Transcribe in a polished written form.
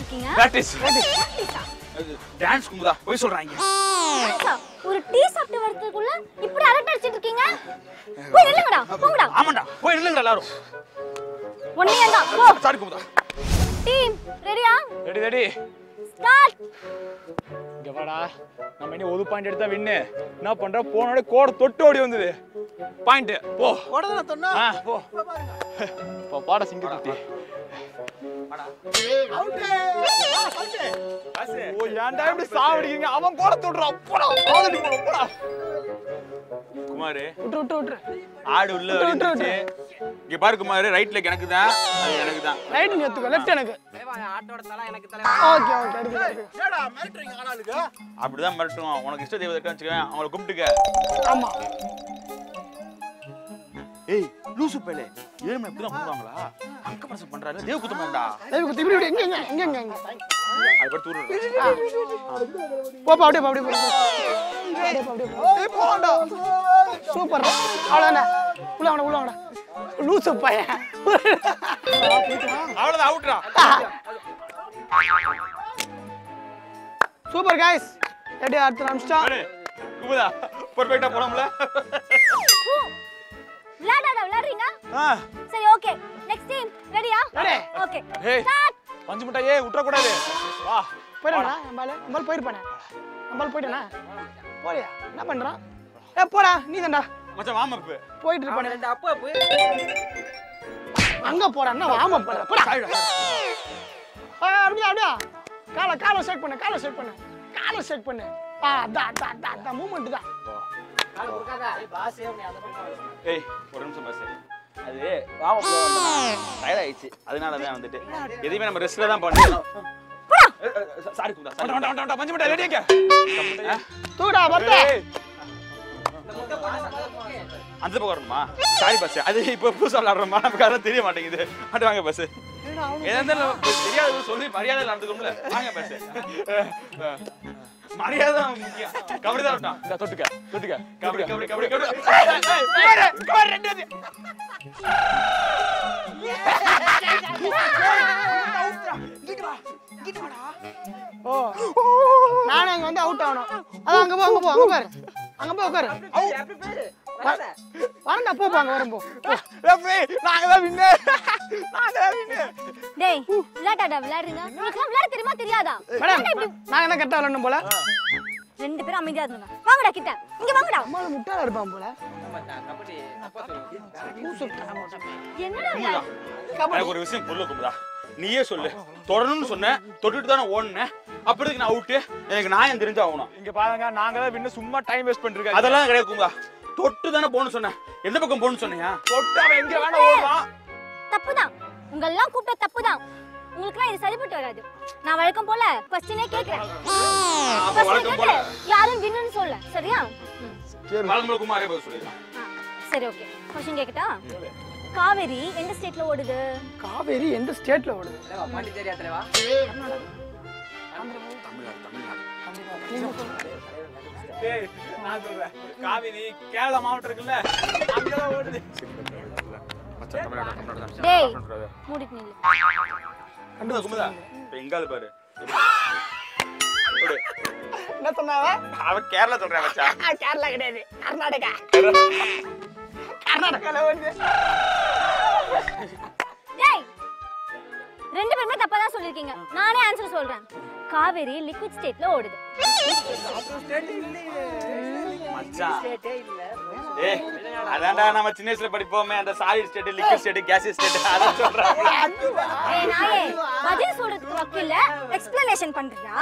அடிச்சிட்டு இருக்கீங்க? Practice. பிராக்டிஸா? Dance Kumudha போய் சொல்றாங்க. ஒரு டீ சாப்பிட்டு வரதுக்குள்ள இப்படி அரட்டை அடிச்சிட்டு இருக்கீங்க? போய் நில்லுங்கடா, போங்கடா. ஆமாடா, போய் நில்லுங்க எல்லாரும். ஒண்ணேடா, போ. சாரி குமுதா. டீம் ரெடியா? ரெடி. ஸ்டார்ட். இங்க வாடா. நம்ம இனி ஒரு பாயிண்ட் எடுத்தா வின்னு. என்ன பண்ற? போனோட கோட தொட்டு ஓடி வந்தது. பாயிண்ட். போ. ஓடதான சொன்னா? போ. போ பாட சிங்கக்குட்டி. வாடா. அவுட். பாஸ். ஓ ஏன்டா இப்படி சாவடிக்கீங்க? அவன் கோட தொடுறான். போடா. பாதடி போடா. குமார். விட்டு. ஆடு உள்ள வந்துருச்சு. இங்க பாரு குமார், ரைட் லெக் எனக்கு தான். அது எனக்கு தான். ரைட் நீ எடுத்துக்கோ, லெஃப்ட் எனக்கு. ஆட்டோட தலை எனக்கு தலை. ஓகே எடுத்து. ஏடா மிலிட்டரிங்க ஆளாளுக்கு? அப்படிதான் மிரட்டுவோம். உனக்கு இஷ்ட தெய்வத்தை வச்சுக்கவேன், அவங்கள கும்பிட்டுக்க. ஆமா. ஏய் லூசு பேலே, ஏழுமலை இப்படிதான் பண்ணுவாங்களா? அங்க பிரசம் பண்றாரு, தேவ குத்தமாண்டா. லைவ் குத்தி இப்படி எங்க அது பத்தி தூரு. போப்பா அப்படியே போ. ஏய் போடா. சூப்பர். அவ்வளவுதானே. உள்ள வாடா. லூசு பையன். அவ்வளவுதான், அவுட்ரா. Super guys. ரெடி அடுத்த நிமிஷம். குமுதா பெர்ஃபெக்ட்டா போலாம்ல? விளையாடுறீங்க? சரி ஓகே. நெக்ஸ்ட் டீம் ரெடியா? ரெடி. ஓகே. ஏய் ஸ்டார்ட். பஞ்சு முட்டை ஏய் விட்டுற கூடாது. வா. போயிடா நம்மால போயிடுப்பானே. நம்மால போய்டனா? போறியா? என்ன பண்றான்? ஏய் போடா நீதான்டா. மச்சான் வார்ம் அப். போயிட்டு இருப்பானே. ரெண்டு அப்பா போய் அங்க போடா. என்ன வார்ம் அப் பண்ற? போடா. அப்படியே. காலை ஷேக் பண்ணு. காலை ஷேக் பண்ணு. அதான் மூவ்மெண்ட் தான். கால் கொடுக்காத. பாஸ் ஏய் அந்த பக்கம். ஏய் ஒரு நிமிஷம் பாஸ். அது வார்ம் அப் டயர்ட் ஆயிடுச்சு. அதனால தான் வந்துட்டு எதையுமே நம்ம ரெஸ்ட்ல தான் பண்ணணும். சாரி குமுதா. வண்டா பஞ்சு முட்டை ரெடிங்க. தூடா பத்த. அந்த பக்கம் வரணுமா? Sorry boss. அது இப்ப புதுசா விளையாடுறோமா? நமக்கு அதெல்லாம் தெரிய மாட்டேங்குது. அட வாங்க பாஸ். ஏதா தெரியாத சொல்லி மரியாதை நடந்துக்கணும்ல. வாங்க பாஸ். மரியாதை முக்கியம். கபடி தான் விட்டான். இந்த தொட்டுக்க. கபடி. குமார் ரெண்டு. ஓ நானே அங்க வந்து அவுட் ஆகணும். அதான் அங்க போ பாரு. அங்க போய் உட்காரு. எப்படி பேரு? வராத. வரண்டா போப்பாங்க வரும்போ. நாங்க தான் வின்னு. டேய் விளையாடுறீங்க? உங்களுக்கு விளையாட தெரியுமா தெரியாதா? மேடம் நாங்க என்ன கரெக்டா விளையாடணும் போல. ரெண்டு பேரும் அமைதியா இருங்க. வாங்கடா கிட்ட. இங்க வாங்கடா. அம்மால முட்டாளா இருப்பான் போல. மச்சான் கபடி அப்பா சொல்லு. என்னடா விளையாடு? எனக்கு ஒரு விஷயம் புரியல குமுதா. நீயே சொல்லு. தொடரணும்னு சொன்ன, தொட்டுட்டு தானே ஓடுனேன். அப்படிக்கு நான் அவுட். எனக்கு நியாயம் தெரிஞ்சு ஆகணும். இங்க பாருங்க, நாங்க தான் வின்னு சும்மா டைம் வேஸ்ட் பண்ணிருக்காங்க. அதெல்லாம் கிடையாது குமுதா. தொட்டு தானே போகணும்னு சொன்னேன். எந்த பக்கம் போகணும்னு சொன்னியா? தொட்டு அவன் எங்க வேணா ஓடுவான். தப்புதான். உங்க எல்லாம் கூப்பிட்ட தப்புதான். உங்களுக்குலாம் இது சரிப்பட்டு வராது. நான் வழக்கம் போல क्वेश्चनே கேக்குறேன். வழக்கம் போல யாரும் வின்னுன்னு சொல்ல. சரியா? வழக்கம் போல குமாரே பதில் சொல்லிடலாம். சரி ஓகே. क्वेश्चन கேக்கட்டா? காவேரி எந்த ஸ்டேட்ல ஓடுது? காவேரி எந்த ஸ்டேட்ல ஓடுது? பாண்டிச்சேரி ஆத்துல வா. டேய் நான் சொல்றேன். காவேரி கேரளா மாவட்டம் இருக்குல்ல, அங்க தான் ஓடுது. டேய் மூடிட்டு நில்லு. கண்டுதா குமுதா. இப்ப எங்கால பாரு. என்ன சொன்னாவ? அவன் கேரளா சொல்றான் மச்சான். கேரளா கிடையாது, கர்நாடகா. கர்நாடகால ஓடுது. டேய் ரெண்டு பேருமே தப்பா தான் சொல்லிருக்கீங்க. நானே ஆன்சர் சொல்றேன். காவேரி லிக்விட் ஸ்டேட்ல ஓடுது. மச்சான் ஸ்டேட்டே இல்ல. ஏய் அதான்டா நம்ம சின்ன வயசுல படிப்போமே அந்த solid state, liquid state, gaseous state அத சொல்றாங்க. ஏய் நாயே பதில் சொல்றதுக்கு வக்கில்ல எக்ஸ்பிளனேஷன் பண்றியா?